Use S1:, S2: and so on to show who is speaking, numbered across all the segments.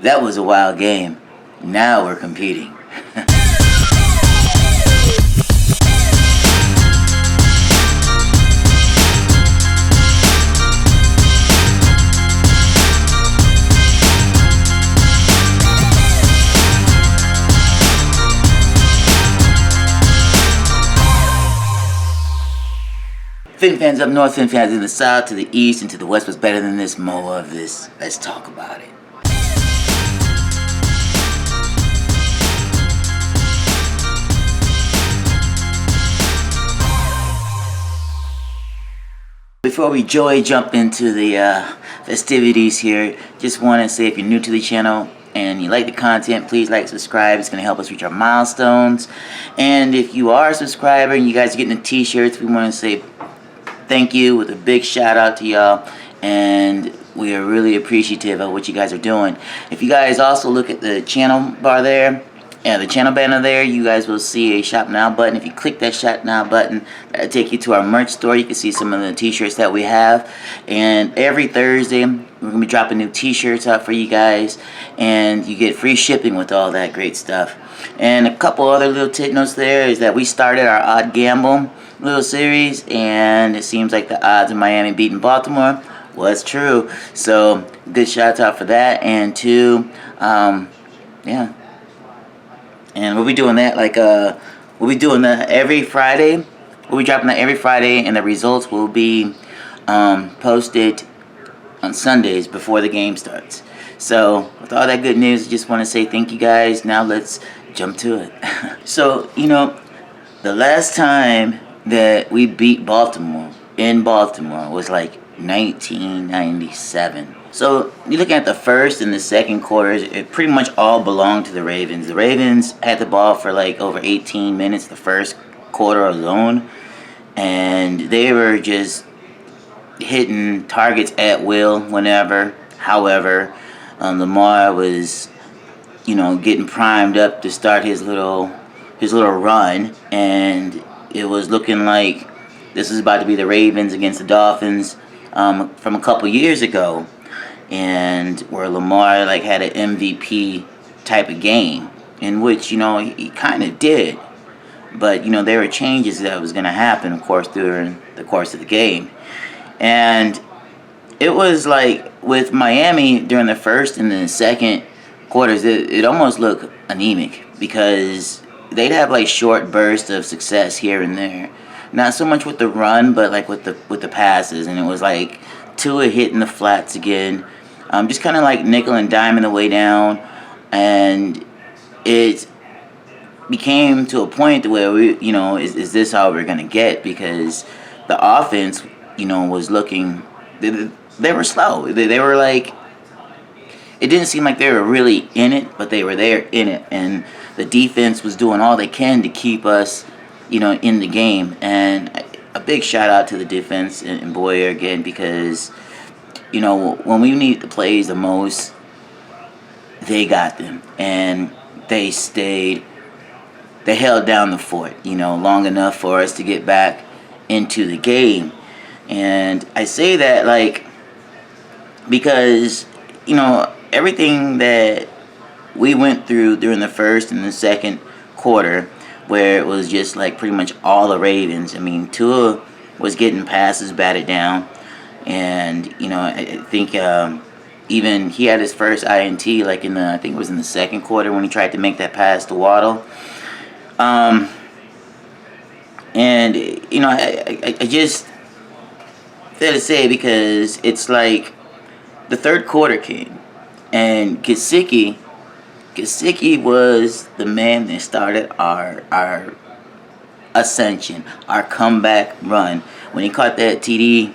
S1: That was a wild game. Now we're competing. Fin fans up north, Fin fans in the south, to the east, and to the west. Was better than this? More of this. Let's talk about it. Before we jump into the festivities here, just want to say if you're new to the channel and you like the content, please like, subscribe. It's going to help us reach our milestones. And if you are a subscriber and you guys are getting the t-shirts, we want to say thank you with a big shout out to y'all, and we are really appreciative of what you guys are doing. If you guys also look at the channel bar there, the channel banner there, you guys will see a shop now button. If you click that shop now button, that'll take you to our merch store. You can see some of the t-shirts that we have, and every Thursday we're gonna be dropping new t-shirts out for you guys, and you get free shipping with all that great stuff. And a couple other little tit notes there is that we started our Odd Gamble little series, and it seems like the odds of Miami beating Baltimore was true. So good shout out for that. And two, yeah. And we'll be doing that we'll be doing that every Friday. We'll be dropping that every Friday, and the results will be posted on Sundays before the game starts. So with all that good news, I just want to say thank you guys. Now let's jump to it. So, the last time that we beat Baltimore in Baltimore was like 1997. So you're looking at the first and the second quarters, it pretty much all belonged to the Ravens. The Ravens had the ball for like over 18 minutes the first quarter alone, and they were just hitting targets at will whenever. However, Lamar was, getting primed up to start his little run, and it was looking like this was about to be the Ravens against the Dolphins from a couple years ago, and where Lamar had an MVP type of game, in which he kind of did, but there were changes that was going to happen, of course, during the course of the game. And it was like with Miami during the first and the second quarters, it almost looked anemic, because they'd have short bursts of success here and there, not so much with the run, but with the passes. And it was like Tua hitting the flats again, just kind of nickel and diming the way down, and it became to a point where we, is this how we're gonna get? Because the offense, was looking, they were slow. They were it didn't seem like they were really in it, but they were there in it, and the defense was doing all they can to keep us, in the game. And a big shout out to the defense and Boyer again, because, when we need the plays the most, they got them, and they held down the fort, long enough for us to get back into the game. And I say that because, everything that we went through during the first and the second quarter, where it was just pretty much all the Ravens. I mean, Tua was getting passes batted down, and I think even he had his first INT I think it was in the second quarter, when he tried to make that pass to Waddle. And I just fair to say, because it's the third quarter came, and Gesicki was the man that started our ascension, our comeback run, when he caught that TD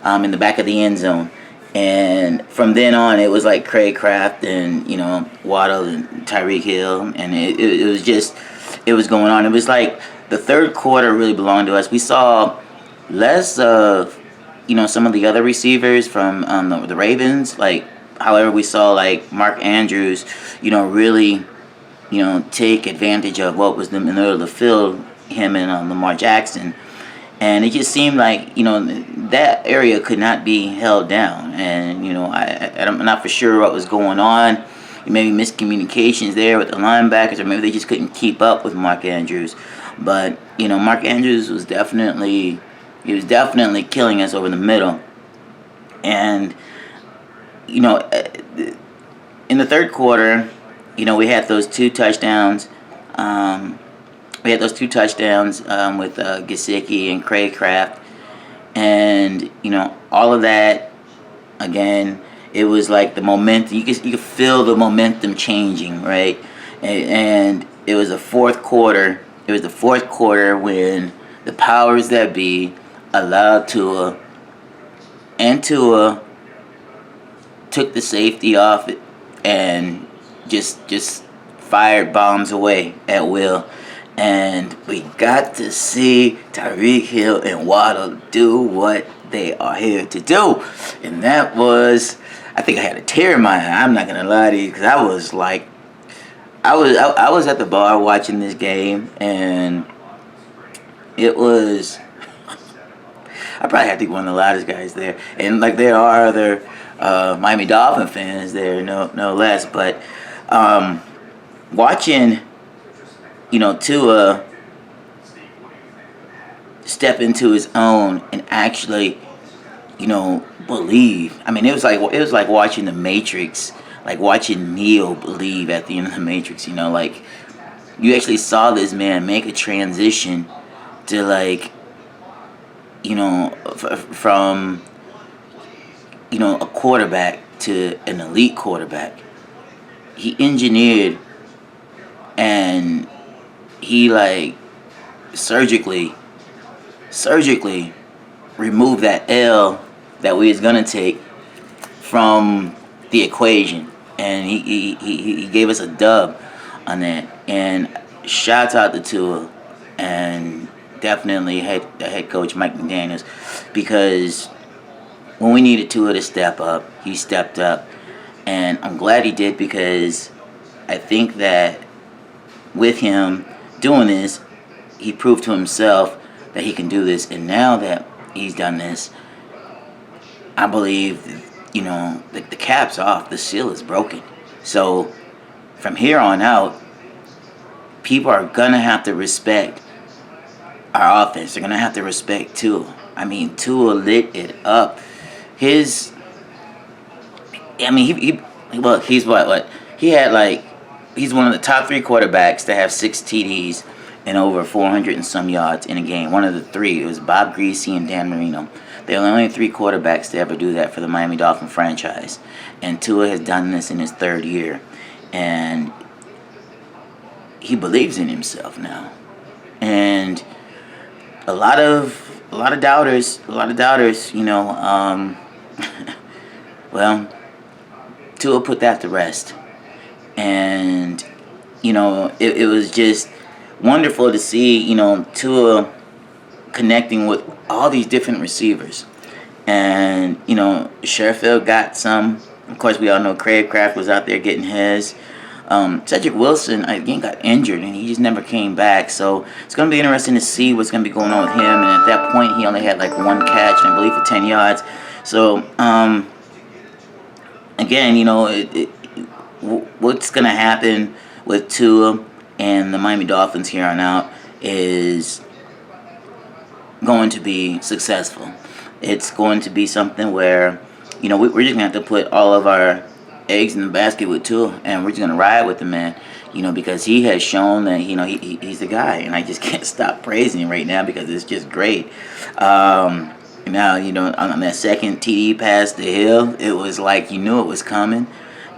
S1: in the back of the end zone. And from then on, it was Craig Kraft and Waddle and Tyreek Hill, and it was just, it was going on. It was the third quarter really belonged to us. We saw less of some of the other receivers from the Ravens. However, we saw Mark Andrews, really, take advantage of what was in the middle of the field, him and Lamar Jackson. And it just seemed that area could not be held down. And, I'm not for sure what was going on maybe miscommunications there with the linebackers, or maybe they just couldn't keep up with Mark Andrews. But Mark Andrews was definitely killing us over the middle, and in the third quarter, we had those two touchdowns. We had those two touchdowns with Gesicki and Craycraft, and all of that. Again, it was like the momentum. You could feel the momentum changing, right? And it was the fourth quarter. It was the fourth quarter when the powers that be allowed Tua took the safety off it and just fired bombs away at will. And we got to see Tyreek Hill and Waddle do what they are here to do. And that was, I think I had a tear in my eye. I'm not going to lie to you, because I was like, I was at the bar watching this game, and it was, I probably had to be one of the loudest guys there. And like there are other Miami Dolphin fans there, no less. But watching, Tua step into his own and actually, believe. I mean, it was like watching The Matrix, like watching Neo believe at the end of The Matrix. Like you actually saw this man make a transition to like, from a quarterback to an elite quarterback. He engineered and he like surgically removed that L that we was gonna take from the equation, and he gave us a dub on that. And shouts out to Tua, and definitely head coach Mike McDaniels, because when we needed Tua to step up, he stepped up, and I'm glad he did, because I think that with him doing this, he proved to himself that he can do this. And now that he's done this, I believe, the cap's off, the seal is broken. So from here on out, people are gonna have to respect our offense. They're gonna have to respect Tua. I mean, Tua lit it up. He's what? He's one of the top 3 quarterbacks to have 6 TDs and over 400 and some yards in a game. One of the 3. It was Bob Greasy and Dan Marino. They're the only 3 quarterbacks to ever do that for the Miami Dolphin franchise. And Tua has done this in his 3rd year. And he believes in himself now. And a lot of doubters, well, Tua put that to rest. And, it was just wonderful to see, Tua connecting with all these different receivers. And, Sherfield got some. Of course, we all know Craycraft was out there getting his. Cedric Wilson, again, got injured, and he just never came back. So it's going to be interesting to see what's going to be going on with him. And at that point, he only had like 1 catch, and I believe for 10 yards. So, again, what's going to happen with Tua and the Miami Dolphins here on out is going to be successful. It's going to be something where, we're just going to have to put all of our eggs in the basket with Tua, and we're just going to ride with the man, because he has shown that, he's the guy, and I just can't stop praising him right now because it's just great. Now, on that second TD pass to Hill, it was like you knew it was coming,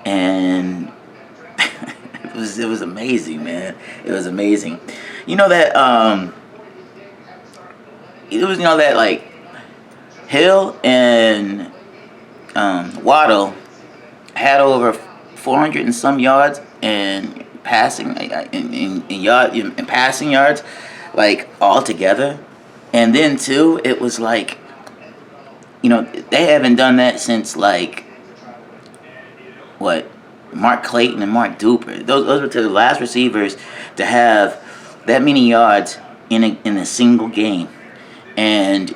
S1: and it was amazing, man. It was amazing. That like Hill and Waddle had over 400 and some yards and passing in passing yards, like all together. And then too, it was like, they haven't done that since like what, Mark Clayton and Mark Duper. Those were the last receivers to have that many yards in a single game, and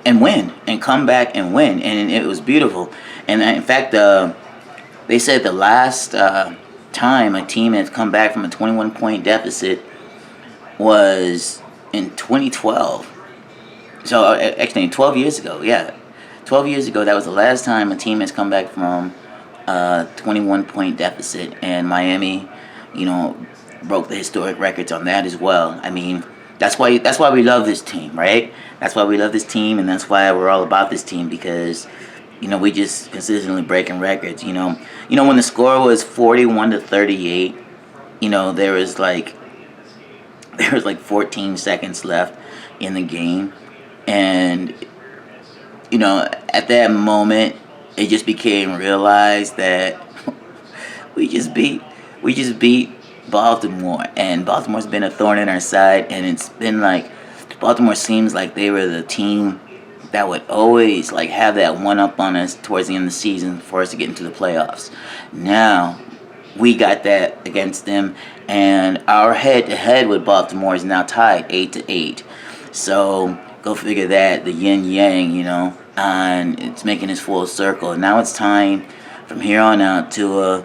S1: win and come back and win, and it was beautiful. And in fact, They said the last time a team has come back from a 21-point deficit was in 2012. So actually, 12 years ago, yeah. 12 years ago, that was the last time a team has come back from a 21-point deficit. And Miami, broke the historic records on that as well. I mean, that's why we love this team, right? That's why we love this team, and that's why we're all about this team, because we just consistently breaking records. When the score was 41-38, there was like 14 seconds left in the game, and at that moment, it just became realized that we just beat Baltimore, and Baltimore's been a thorn in our side, and it's been like Baltimore seems like they were the team that would always have that one up on us towards the end of the season for us to get into the playoffs. Now we got that against them, and our head-to-head with Baltimore is now tied 8-8. So go figure that, the yin-yang, and it's making its full circle. Now it's time, from here on out, Tua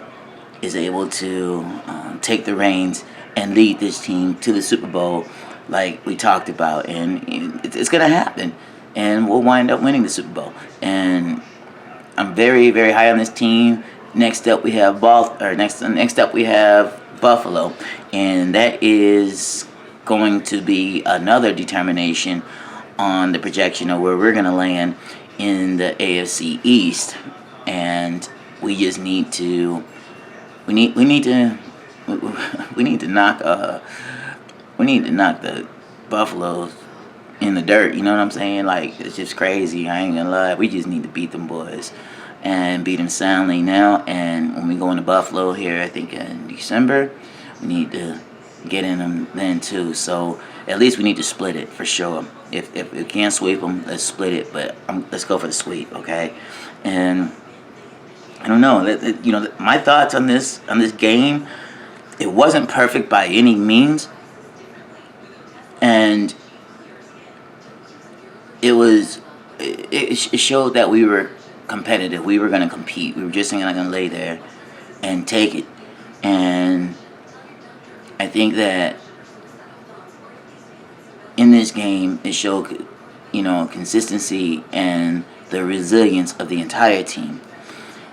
S1: is able to take the reins and lead this team to the Super Bowl like we talked about. And it's going to happen. And we'll wind up winning the Super Bowl. And I'm very, very high on this team. Next up we have next up we have Buffalo, and that is going to be another determination on the projection of where we're going to land in the AFC East. And we just need to knock the Buffaloes in the dirt. You know what I'm saying? It's just crazy. I ain't gonna lie. We just need to beat them boys and beat them soundly now. And when we go into Buffalo here, I think in December, we need to get in them then too. So at least we need to split it for sure. If we can't sweep them, let's split it. But let's go for the sweep, okay? And I don't know. My thoughts on this game. It wasn't perfect by any means, and it showed that we were competitive. We were going to compete. We were just not going to lay there and take it. And I think that in this game, it showed, consistency and the resilience of the entire team.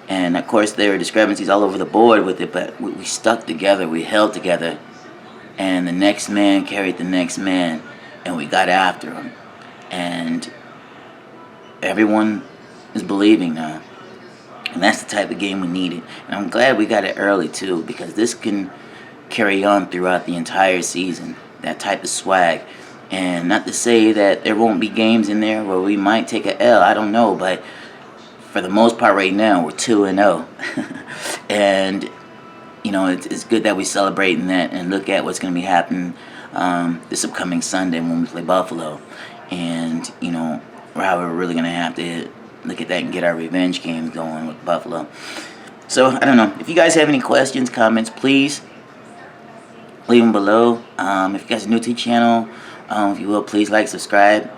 S1: And of course, there were discrepancies all over the board with it, but we stuck together. We held together, and the next man carried the next man, and we got after him. And everyone is believing now. And that's the type of game we needed. And I'm glad we got it early, too, because this can carry on throughout the entire season, that type of swag. And not to say that there won't be games in there where we might take a L, I don't know, but for the most part right now, we're 2-0. And, it's good that we celebrating that and look at what's going to be happening this upcoming Sunday when we play Buffalo. And, how we're really going to have to look at that and get our revenge games going with Buffalo. So, I don't know. If you guys have any questions, comments, please leave them below. If you guys are new to the channel, if you will, please like, subscribe,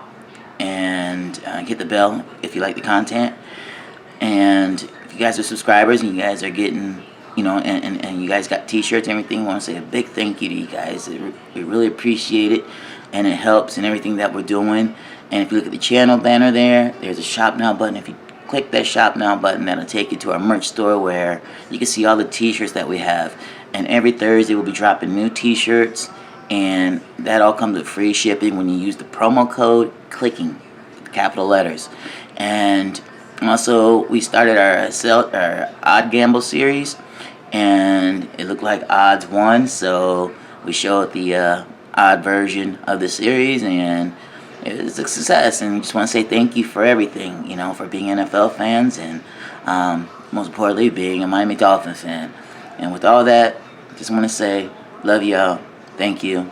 S1: and hit the bell if you like the content. And if you guys are subscribers and you guys are getting, and you guys got t-shirts and everything, I want to say a big thank you to you guys. We really appreciate it, and it helps in everything that we're doing. And if you look at the channel banner there's a Shop Now button. If you click that Shop Now button, that'll take you to our merch store where you can see all the t-shirts that we have. And every Thursday we'll be dropping new t-shirts, and that all comes with free shipping when you use the promo code CLICKING, with capital letters. And also, we started our OddGamble series, and it looked like odds won, so we showed the odd version of the series, and it was a success. And we just want to say thank you for everything, for being NFL fans, and most importantly, being a Miami Dolphins fan. And with all that, just want to say, love y'all, thank you,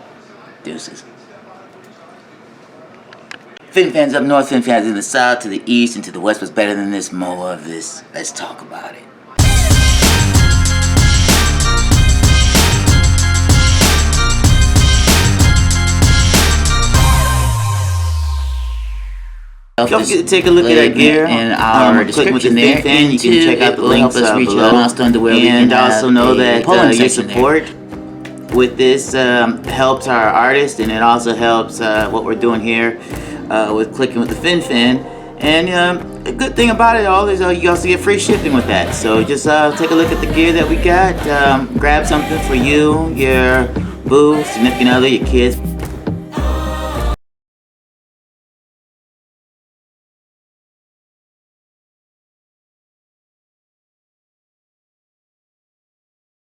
S1: deuces. Fin fans up north, fin fans in the south, to the east, and to the west. What's better than this? More of this. Let's talk about it. Don't forget to take a look at our gear
S2: in our description there.
S1: You can check out the links below. And also know that your support with this helps our artist, and it also helps what we're doing here with Clicking with the FinFan. And a good thing about it all is you also get free shipping with that. So just take a look at the gear that we got. Grab something for you, your boo, significant other, your kids.